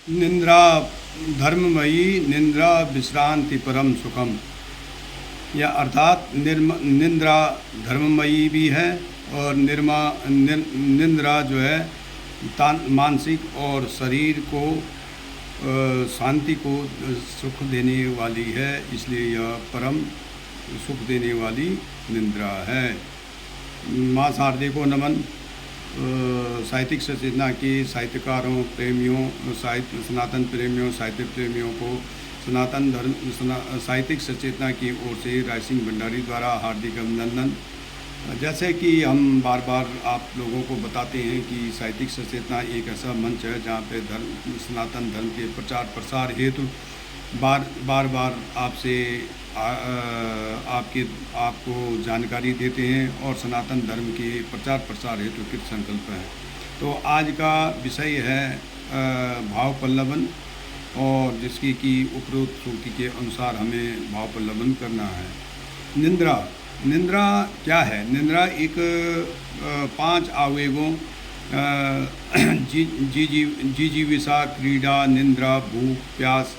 निंद्रा धर्ममयी निंद्रा विश्रांति परम सुखम। या अर्थात निंद्रा धर्ममयी भी है और निंद्रा जो है मानसिक और शरीर को शांति को सुख देने वाली है, इसलिए यह परम सुख देने वाली निंद्रा है। माँ शारदे को नमन। साहित्यिक सचेतना के साहित्यकारों, प्रेमियों, सनातन प्रेमियों, साहित्य प्रेमियों को सनातन धर्म साहित्यिक सचेतना की ओर से राय सिंह भंडारी द्वारा हार्दिक अभिनंदन। जैसे कि हम बार बार आप लोगों को बताते हैं कि साहित्यिक सचेतना एक ऐसा मंच है जहाँ पे सनातन धर्म के प्रचार प्रसार हेतु बार आपसे आपको जानकारी देते हैं और सनातन धर्म के प्रचार प्रसार हेतु कृत संकल्प है। तो आज का विषय है भाव पल्लवन, और जिसकी कि उपरोक्त सूक्ति के अनुसार हमें भाव पल्लवन करना है। निंद्रा क्या है? निंद्रा एक 5 आवेगों जिजीविषा, क्रीड़ा, निंद्रा, भूख, प्यास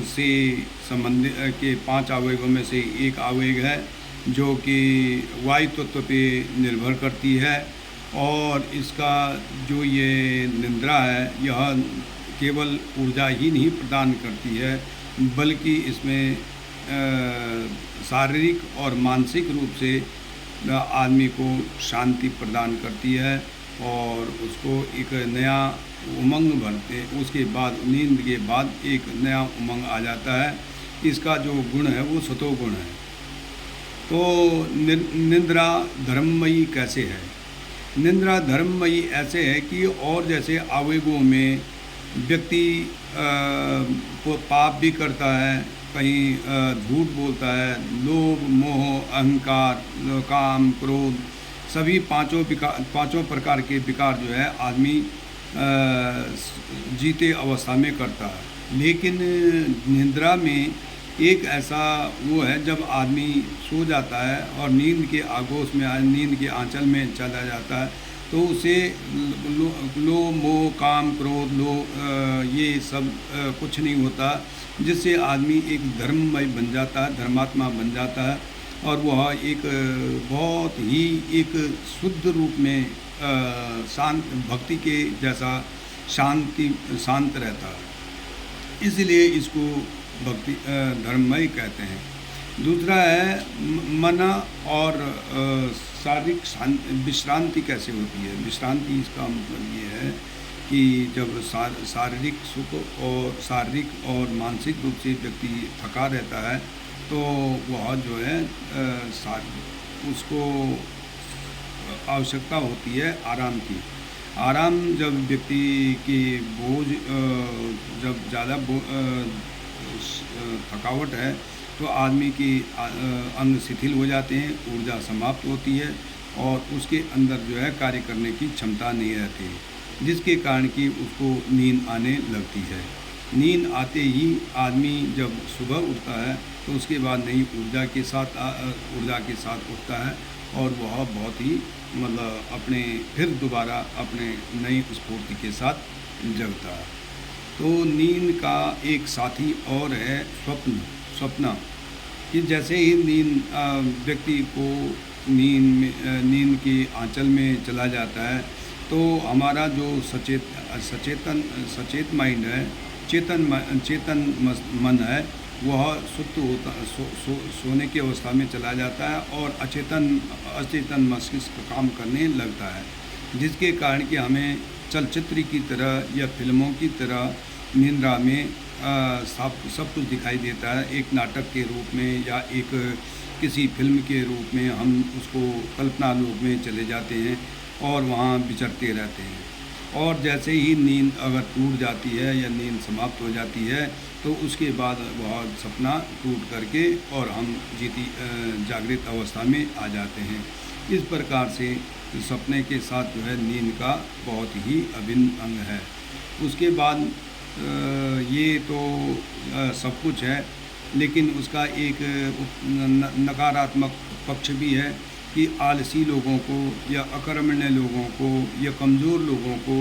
से संबंधित के 5 आवेगों में से एक आवेग है जो कि वायु तत्व पे निर्भर करती है। और इसका जो ये निंद्रा है यह केवल ऊर्जा ही नहीं प्रदान करती है, बल्कि इसमें शारीरिक और मानसिक रूप से आदमी को शांति प्रदान करती है और उसको एक नया उमंग भरते। उसके बाद नींद के बाद एक नया उमंग आ जाता है। इसका जो गुण है वो सतो गुण है। तो निंद्रा धर्ममयी कैसे है? निंद्रा धर्ममयी ऐसे है कि और जैसे आवेगों में व्यक्ति पाप भी करता है, कहीं झूठ बोलता है, लोभ, मोह, अहंकार, काम, क्रोध, सभी पांचों प्रकार के विकार जो है आदमी जीते अवस्था में करता है। लेकिन निंद्रा में एक ऐसा वो है जब आदमी सो जाता है और नींद के आगोश में, नींद के आंचल में चला जाता है, तो उसे लोभ, मोह, काम, क्रोध, ये सब कुछ नहीं होता, जिससे आदमी एक धर्ममय बन जाता है, धर्मात्मा बन जाता है और वह एक बहुत ही एक शुद्ध रूप में शांत भक्ति के जैसा शांत रहता है। इसलिए इसको भक्ति धर्ममय कहते हैं। दूसरा है मन और शारीरिक विश्रांति कैसे होती है? विश्रांति इसका मतलब ये है कि जब शारीरिक सुख और शारीरिक और मानसिक रूप से व्यक्ति थका रहता है तो वह जो है उसको आवश्यकता होती है आराम की। आराम जब व्यक्ति की बोझ जब ज़्यादा थकावट है तो आदमी की अंग शिथिल हो जाते हैं, ऊर्जा समाप्त होती है और उसके अंदर जो है कार्य करने की क्षमता नहीं रहती, जिसके कारण कि उसको नींद आने लगती है। नींद आते ही आदमी जब सुबह उठता है तो उसके बाद नई ऊर्जा के साथ उठता है और वह बहुत ही अपने फिर दोबारा अपने नई स्फूर्ति के साथ जगता है। तो नींद का एक साथी और है स्वप्न कि जैसे ही व्यक्ति को नींद के आंचल में चला जाता है तो हमारा जो सचेत माइंड है, चेतन मन है, वह सुप्त होता सोने की अवस्था में चला जाता है और अचेतन मस्तिष्क काम करने लगता है, जिसके कारण कि हमें चलचित्र की तरह या फिल्मों की तरह निंद्रा में सब कुछ दिखाई देता है। एक नाटक के रूप में या एक किसी फिल्म के रूप में हम उसको कल्पना लोक में चले जाते हैं और वहाँ विचरते रहते हैं। और जैसे ही नींद अगर टूट जाती है या नींद समाप्त हो जाती है तो उसके बाद वह सपना टूट करके और हम जागृत अवस्था में आ जाते हैं। इस प्रकार से सपने के साथ जो है नींद का बहुत ही अभिन्न अंग है। उसके बाद ये तो सब कुछ है, लेकिन उसका एक नकारात्मक पक्ष भी है कि आलसी लोगों को या अकर्मण्य लोगों को या कमज़ोर लोगों को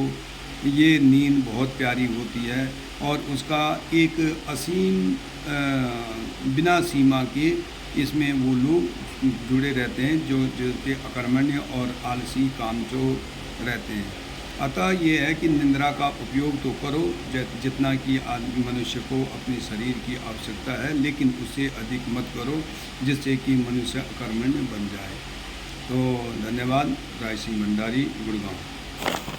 ये नींद बहुत प्यारी होती है और उसका एक असीम बिना सीमा के इसमें वो लोग जुड़े रहते हैं जो के अकर्मण्य और आलसी कामचोर रहते हैं। अतः ये है कि निंद्रा का उपयोग तो करो जितना कि मनुष्य को अपने शरीर की आवश्यकता है, लेकिन उससे अधिक मत करो जिससे कि मनुष्य अकर्मण्य बन जाए। तो धन्यवाद। राय सिंह भंडारी, गुड़गांव।